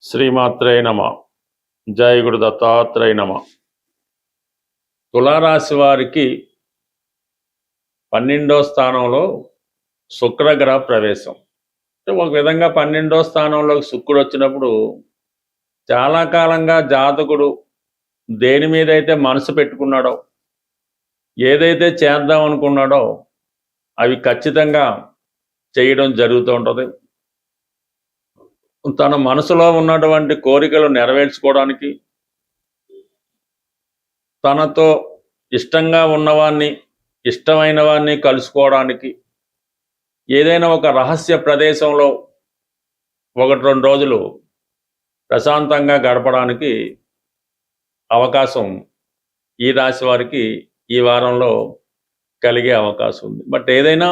శ్రీమాత్రే నమ. జయ గురు దత్తాత్రేయ నమ. తులారాశి వారికి 12వ స్థానంలో శుక్రగ్రహ ప్రవేశం. ఒక విధంగా 12వ స్థానంలోకి శుక్రుడు వచ్చినప్పుడు చాలా కాలంగా జాతకుడు దేని మీద అయితే మనసు పెట్టుకున్నాడో, ఏదైతే చేద్దాం అనుకున్నాడో అవి ఖచ్చితంగా చేయడం జరుగుతూ ఉంటుంది. తన మనసులో ఉన్నటువంటి కోరికలు నెరవేర్చుకోవడానికి, తనతో ఇష్టంగా ఉన్నవాన్ని, ఇష్టమైన వాన్ని కలుసుకోవడానికి, ఏదైనా ఒక రహస్య ప్రదేశంలో 1-2 రోజులు ప్రశాంతంగా గడపడానికి అవకాశం ఈ రాశి వారికి ఈ వారంలో కలిగే అవకాశం ఉంది. బట్ ఏదైనా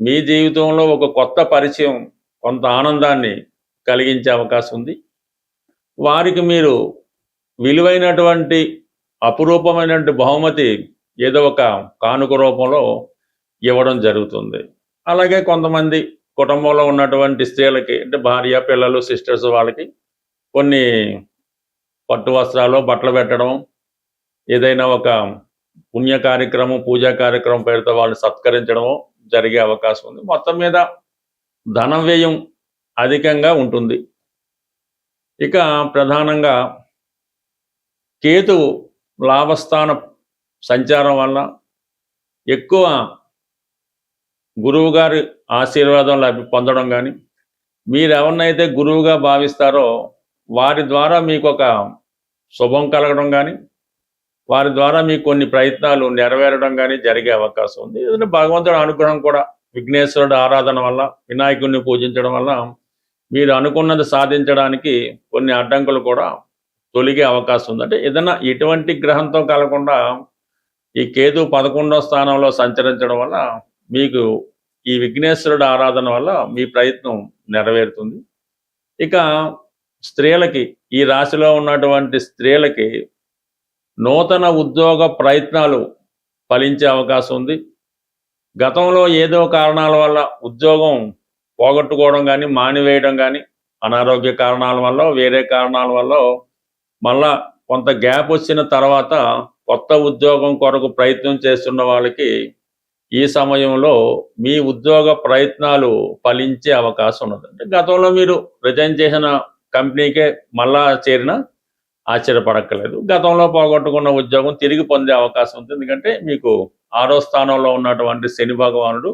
మీ జీవితంలో ఒక కొత్త పరిచయం కొంత ఆనందాన్ని కలిగించే అవకాశం ఉంది. వారికి మీరు విలువైనటువంటి అపురూపమైనటువంటి బహుమతి ఏదో ఒక కానుక రూపంలో ఇవ్వడం జరుగుతుంది. అలాగే కొంతమంది కుటుంబంలో ఉన్నటువంటి స్త్రీలకి, అంటే భార్య, పిల్లలు, సిస్టర్స్, వాళ్ళకి కొన్ని పట్టు వస్త్రాలు, బట్టలు పెట్టడం, ఏదైనా ఒక పుణ్య కార్యక్రమం, పూజా కార్యక్రమం పేరుతో వాళ్ళని సత్కరించడము జరిగే అవకాశం ఉంది. మొత్తం మీద ధన వ్యయం అధికంగా ఉంటుంది. ఇక ప్రధానంగా కేతువు లాభస్థాన సంచారం వల్ల ఎక్కువ గురువు గారి ఆశీర్వాదం పొందడం కానీ, మీరు ఎవరినైతే గురువుగా భావిస్తారో వారి ద్వారా మీకు ఒక శుభం కలగడం కానీ, వారి ద్వారా మీకు కొన్ని ప్రయత్నాలు నెరవేరడం కానీ జరిగే అవకాశం ఉంది. ఏదైనా భగవంతుడి అనుగ్రహం కూడా, విఘ్నేశ్వరుడు ఆరాధన వల్ల, వినాయకుడిని పూజించడం వల్ల మీరు అనుకున్నది సాధించడానికి కొన్ని అడ్డంకులు కూడా తొలగే అవకాశం ఉంది. అంటే ఏదైనా ఎటువంటి గ్రహంతో కలగకుండా ఈ కేతు 11వ స్థానంలో సంచరించడం వల్ల మీకు ఈ విఘ్నేశ్వరుడు ఆరాధన వల్ల మీ ప్రయత్నం నెరవేరుతుంది. ఇక స్త్రీలకి, ఈ రాశిలో ఉన్నటువంటి స్త్రీలకి నూతన ఉద్యోగ ప్రయత్నాలు ఫలించే అవకాశం ఉంది. గతంలో ఏదో కారణాల వల్ల ఉద్యోగం పోగొట్టుకోవడం కానీ, మానివేయడం కానీ, అనారోగ్య కారణాల వల్ల, వేరే కారణాల వల్ల మళ్ళా కొంత గ్యాప్ వచ్చిన తర్వాత కొత్త ఉద్యోగం కొరకు ప్రయత్నం చేస్తున్న వాళ్ళకి ఈ సమయంలో మీ ఉద్యోగ ప్రయత్నాలు ఫలించే అవకాశం ఉన్నది. అంటే గతంలో మీరు రిజైన్ చేసిన కంపెనీకే మళ్ళా చేరినా ఆశ్చర్యపడక్కర్లేదు. గతంలో పోగొట్టుకున్న ఉద్యోగం తిరిగి పొందే అవకాశం ఉంది. ఎందుకంటే మీకు 6వ స్థానంలో ఉన్నటువంటి శని భగవానుడు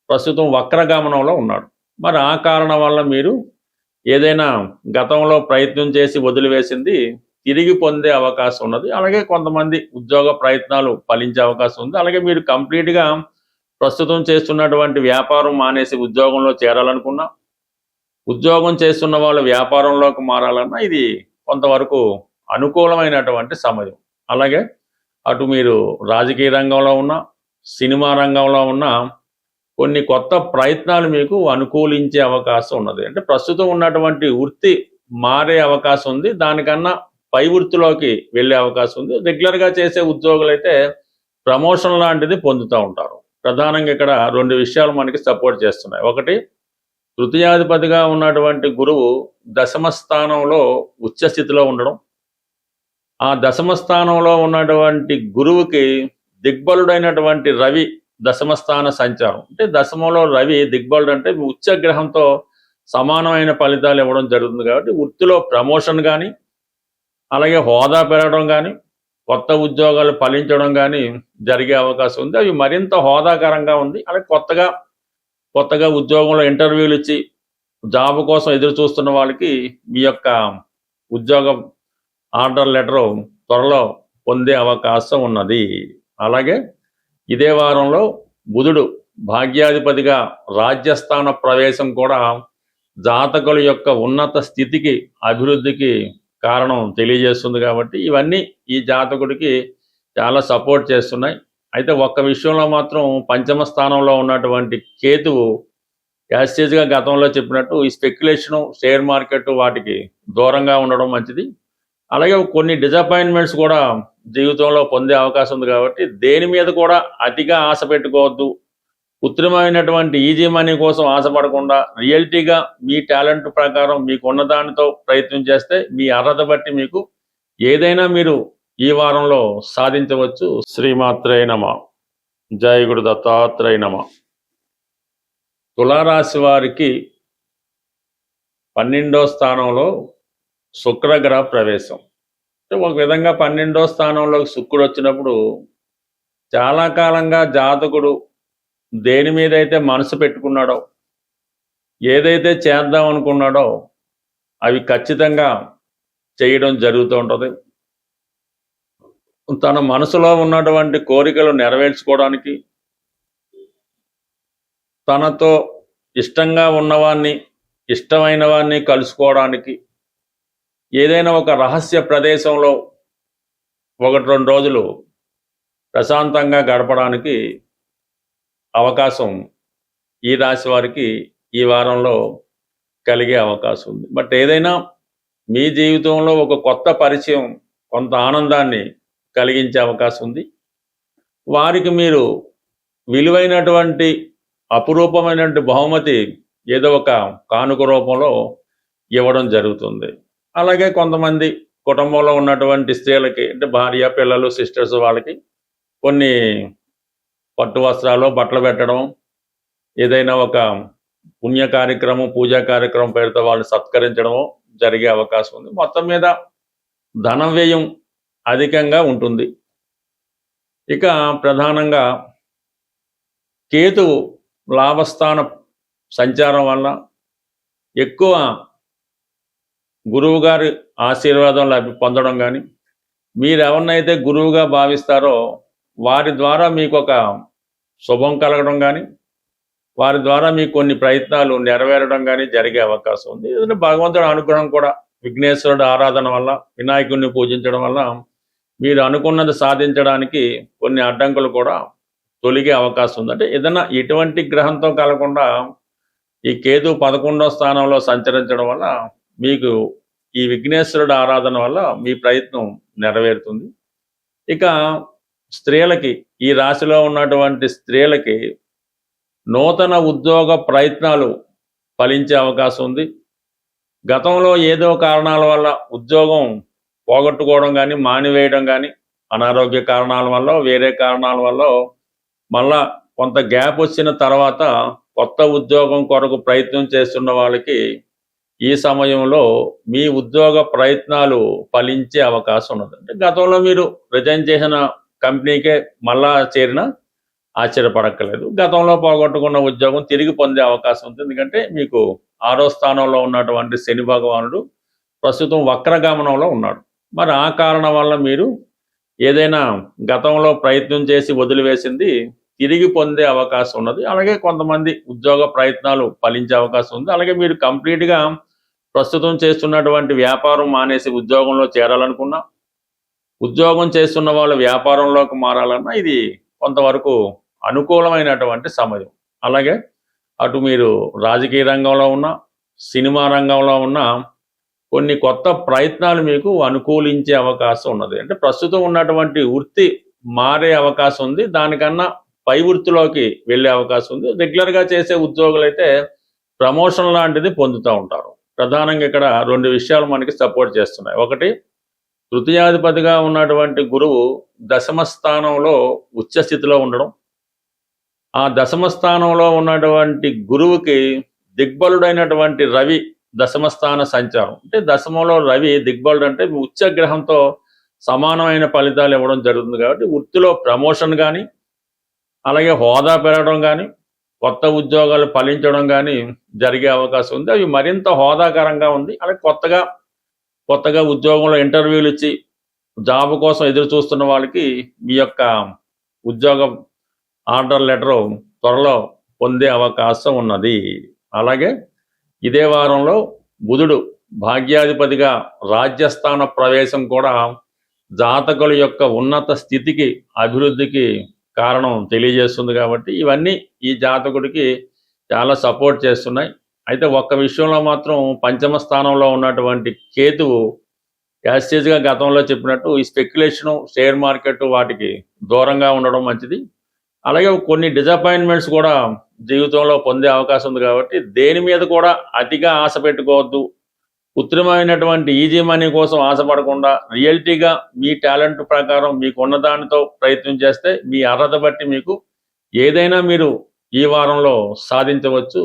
ప్రస్తుతం వక్రగమనంలో ఉన్నాడు. మరి ఆ కారణం వల్ల మీరు ఏదైనా గతంలో ప్రయత్నం చేసి వదిలివేసింది తిరిగి పొందే అవకాశం ఉన్నది. అలాగే కొంతమంది ఉద్యోగ ప్రయత్నాలు ఫలించే అవకాశం ఉంది. అలాగే మీరు కంప్లీట్గా ప్రస్తుతం చేస్తున్నటువంటి వ్యాపారం మానేసి ఉద్యోగంలో చేరాలనుకున్నా, ఉద్యోగం చేస్తున్న వాళ్ళు వ్యాపారంలోకి మారాలన్నా ఇది కొంతవరకు అనుకూలమైనటువంటి సమయం. అలాగే అటు మీరు రాజకీయ రంగంలో ఉన్న, సినిమా రంగంలో ఉన్న కొన్ని కొత్త ప్రయత్నాలు మీకు అనుకూలించే అవకాశం ఉన్నది. అంటే ప్రస్తుతం ఉన్నటువంటి వృత్తి మారే అవకాశం ఉంది. దానికన్నా పై వృత్తిలోకి వెళ్ళే అవకాశం ఉంది. రెగ్యులర్గా చేసే ఉద్యోగులు అయితే ప్రమోషన్ లాంటిది పొందుతూ ఉంటారు. ప్రధానంగా ఇక్కడ 2 విషయాలు మనకి సపోర్ట్ చేస్తున్నాయి. ఒకటి, తృతీయాధిపతిగా ఉన్నటువంటి గురువు 10వ స్థానంలో ఉచ్చ స్థితిలో ఉండడం. ఆ 10వ స్థానంలో ఉన్నటువంటి గురువుకి దిగ్బలుడైనటువంటి రవి 10వ స్థాన సంచారం. అంటే 10మలో రవి దిగ్బలుడు అంటే ఉచ్చ గ్రహంతో సమానమైన ఫలితాలు ఇవ్వడం జరుగుతుంది. కాబట్టి వృత్తిలో ప్రమోషన్ కానీ, అలాగే హోదా పెరగడం కానీ, కొత్త ఉద్యోగాలు ఫలించడం కానీ జరిగే అవకాశం ఉంది. అవి మరింత హోదాకరంగా ఉంది. అలాగే కొత్తగా ఉద్యోగంలో ఇంటర్వ్యూలు ఇచ్చి జాబ్ కోసం ఎదురు చూస్తున్న వాళ్ళకి మీ యొక్క ఉద్యోగ ఆర్డర్ లెటరు త్వరలో పొందే అవకాశం ఉన్నది. అలాగే ఇదే వారంలో బుధుడు భాగ్యాధిపతిగా రాజ్యస్థాన ప్రవేశం కూడా జాతకుల యొక్క ఉన్నత స్థితికి, అభివృద్ధికి కారణం తెలియజేస్తుంది. కాబట్టి ఇవన్నీ ఈ జాతకుడికి చాలా సపోర్ట్ చేస్తున్నాయి. అయితే ఒక్క విషయంలో మాత్రం 5వ స్థానంలో ఉన్నటువంటి కేతువు యాస్టేజ్గా గతంలో చెప్పినట్టు ఈ స్పెక్యులేషను, షేర్ మార్కెట్ వాటికి దూరంగా ఉండడం మంచిది. అలాగే కొన్ని డిసప్పాయింట్మెంట్స్ కూడా జీవితంలో పొందే అవకాశం ఉంది. కాబట్టి దేని మీద కూడా అతిగా ఆశ పెట్టుకోవద్దు. కృత్రిమైనటువంటి ఈజీ మనీ కోసం ఆశపడకుండా రియల్టీగా మీ టాలెంట్ ప్రకారం మీకు ఉన్న దానితో ప్రయత్నం చేస్తే మీ అర్హత బట్టి మీకు ఏదైనా మీరు ఈ వారంలో సాధించవచ్చు. శ్రీమాత్రే నమః. జై గురు దత్తాత్రేయ నమః. తులారాశి వారికి 12వ స్థానంలో శుక్రగ్రహ ప్రవేశం. ఒక విధంగా 12వ స్థానంలోకి శుక్రుడు వచ్చినప్పుడు చాలా కాలంగా జాతకుడు దేని మీద అయితే మనసు పెట్టుకున్నాడో, ఏదైతే చేద్దాం అనుకున్నాడో అవి ఖచ్చితంగా చేయడం జరుగుతూ ఉంటుంది. తన మనసులో ఉన్నటువంటి కోరికలు నెరవేర్చుకోవడానికి, తనతో ఇష్టంగా ఉన్నవాన్ని ఇష్టమైన వాన్ని కలుసుకోవడానికి, ఏదైనా ఒక రహస్య ప్రదేశంలో 1-2 రోజులు ప్రశాంతంగా గడపడానికి అవకాశం ఈ రాశి వారికి ఈ వారంలో కలిగే అవకాశం ఉంది. బట్ ఏదైనా మీ జీవితంలో ఒక కొత్త పరిచయం కొంత ఆనందాన్ని కలిగించే అవకాశం ఉంది. వారికి మీరు విలువైనటువంటి అపురూపమైనటువంటి బహుమతి ఏదో ఒక కానుక రూపంలో ఇవ్వడం జరుగుతుంది. అలాగే కొంతమంది కుటుంబంలో ఉన్నటువంటి స్త్రీలకి, అంటే భార్య, పిల్లలు, సిస్టర్స్, వాళ్ళకి కొన్ని పట్టు వస్త్రాలు, బట్టలు పెట్టడం, ఏదైనా ఒక పుణ్య కార్యక్రమం, పూజా కార్యక్రమం పేరుతో వాళ్ళని సత్కరించడము జరిగే అవకాశం ఉంది. మొత్తం మీద ధన వ్యయం అధికంగా ఉంటుంది. ఇక ప్రధానంగా కేతువు లాభస్థాన సంచారం వల్ల ఎక్కువ గురువు గారి ఆశీర్వాదం పొందడం కానీ, మీరు ఎవరినైతే గురువుగా భావిస్తారో వారి ద్వారా మీకు ఒక శుభం కలగడం కానీ, వారి ద్వారా మీకు కొన్ని ప్రయత్నాలు నెరవేరడం కానీ జరిగే అవకాశం ఉంది. ఏదైనా భగవంతుడి అనుగ్రహం కూడా, విఘ్నేశ్వరుడు ఆరాధన వల్ల, వినాయకుడిని పూజించడం వల్ల మీరు అనుకున్నది సాధించడానికి కొన్ని అడ్డంకులు కూడా తొలగే అవకాశం ఉంది. అంటే ఏదైనా ఎటువంటి గ్రహంతో కలగకుండా ఈ కేతు 11వ స్థానంలో సంచరించడం వల్ల మీకు ఈ విఘ్నేశ్వరుడు ఆరాధన వల్ల మీ ప్రయత్నం నెరవేరుతుంది. ఇక స్త్రీలకి, ఈ రాశిలో ఉన్నటువంటి స్త్రీలకి నూతన ఉద్యోగ ప్రయత్నాలు ఫలించే అవకాశం ఉంది. గతంలో ఏదో కారణాల వల్ల ఉద్యోగం పోగొట్టుకోవడం కానీ, మానివేయడం కానీ, అనారోగ్య కారణాల వల్ల, వేరే కారణాల వల్ల మళ్ళా కొంత గ్యాప్ వచ్చిన తర్వాత కొత్త ఉద్యోగం కొరకు ప్రయత్నం చేస్తున్న వాళ్ళకి ఈ సమయంలో మీ ఉద్యోగ ప్రయత్నాలు ఫలించే అవకాశం ఉన్నది. అంటే గతంలో మీరు రిజైన్ చేసిన కంపెనీకే మళ్ళా చేరినా ఆశ్చర్యపడక్కర్లేదు. గతంలో పోగొట్టుకున్న ఉద్యోగం తిరిగి పొందే అవకాశం ఉంది. ఎందుకంటే మీకు 6వ స్థానంలో ఉన్నటువంటి శని భగవానుడు ప్రస్తుతం వక్రగమనంలో ఉన్నాడు. మరి ఆ కారణం వల్ల మీరు ఏదైనా గతంలో ప్రయత్నం చేసి వదిలివేసింది తిరిగి పొందే అవకాశం ఉన్నది. అలాగే కొంతమంది ఉద్యోగ ప్రయత్నాలు ఫలించే అవకాశం ఉంది. అలాగే మీరు కంప్లీట్గా ప్రస్తుతం చేస్తున్నటువంటి వ్యాపారం మానేసి ఉద్యోగంలో చేరాలనుకున్నా, ఉద్యోగం చేస్తున్న వాళ్ళు వ్యాపారంలోకి మారాలన్నా ఇది కొంతవరకు అనుకూలమైనటువంటి సమయం. అలాగే అటు మీరు రాజకీయ రంగంలో ఉన్న, సినిమా రంగంలో ఉన్న కొన్ని కొత్త ప్రయత్నాలు మీకు అనుకూలించే అవకాశం ఉన్నది. అంటే ప్రస్తుతం ఉన్నటువంటి వృత్తి మారే అవకాశం ఉంది, దానికన్నా పై వృత్తిలోకి వెళ్ళే అవకాశం ఉంది. రెగ్యులర్గా చేసే ఉద్యోగులు అయితే ప్రమోషన్ లాంటిది పొందుతూ ఉంటారు. ప్రధానంగా ఇక్కడ 2 విషయాలు మనకి సపోర్ట్ చేస్తున్నాయి. ఒకటి, తృతీయాధిపతిగా ఉన్నటువంటి గురువు 10వ స్థానంలో ఉచ్చ స్థితిలో ఉండడం. ఆ 10వ స్థానంలో ఉన్నటువంటి గురువుకి దిగ్బలుడైనటువంటి రవి 10వ స్థాన సంచారం. అంటే 10మలో రవి దిగ్బలుడు అంటే ఉచ్చ గ్రహంతో సమానమైన ఫలితాలు ఇవ్వడం జరుగుతుంది. కాబట్టి వృత్తిలో ప్రమోషన్ కానీ, అలాగే హోదా పెరగడం కానీ, కొత్త ఉద్యోగాలు ఫలించడం కానీ జరిగే అవకాశం ఉంది. అవి మరింత హోదాకరంగా ఉంది. అలాగే కొత్తగా ఉద్యోగంలో ఇంటర్వ్యూలు ఇచ్చి జాబ్ కోసం ఎదురు చూస్తున్న వాళ్ళకి మీ యొక్క ఉద్యోగ ఆర్డర్ లెటరు త్వరలో పొందే అవకాశం ఉన్నది. అలాగే ఇదే వారంలో బుధుడు భాగ్యాధిపతిగా రాజ్యస్థాన ప్రవేశం కూడా జాతకుల యొక్క ఉన్నత స్థితికి, అభివృద్ధికి కారణం తెలియజేస్తుంది. కాబట్టి ఇవన్నీ ఈ జాతకుడికి చాలా సపోర్ట్ చేస్తున్నాయి. అయితే ఒక్క విషయంలో మాత్రం 5వ స్థానంలో ఉన్నటువంటి కేతువు యాస్టేజ్గా గతంలో చెప్పినట్టు ఈ స్పెక్యులేషను, షేర్ మార్కెట్ వాటికి దూరంగా ఉండడం మంచిది. అలాగే కొన్ని డిసప్పాయింట్మెంట్స్ కూడా జీవితంలో పొందే అవకాశం ఉంది కాబట్టి దేని మీద కూడా అతిగా ఆశ పెట్టుకోవద్దు. కృత్రిమైనటువంటి ఈజీ మనీ కోసం ఆశపడకుండా రియల్టీగా మీ టాలెంట్ ప్రకారం మీకున్న దానితో ప్రయత్నం చేస్తే మీ అర్హత బట్టి మీకు ఏదైనా మీరు ఈ వారంలో సాధించవచ్చు.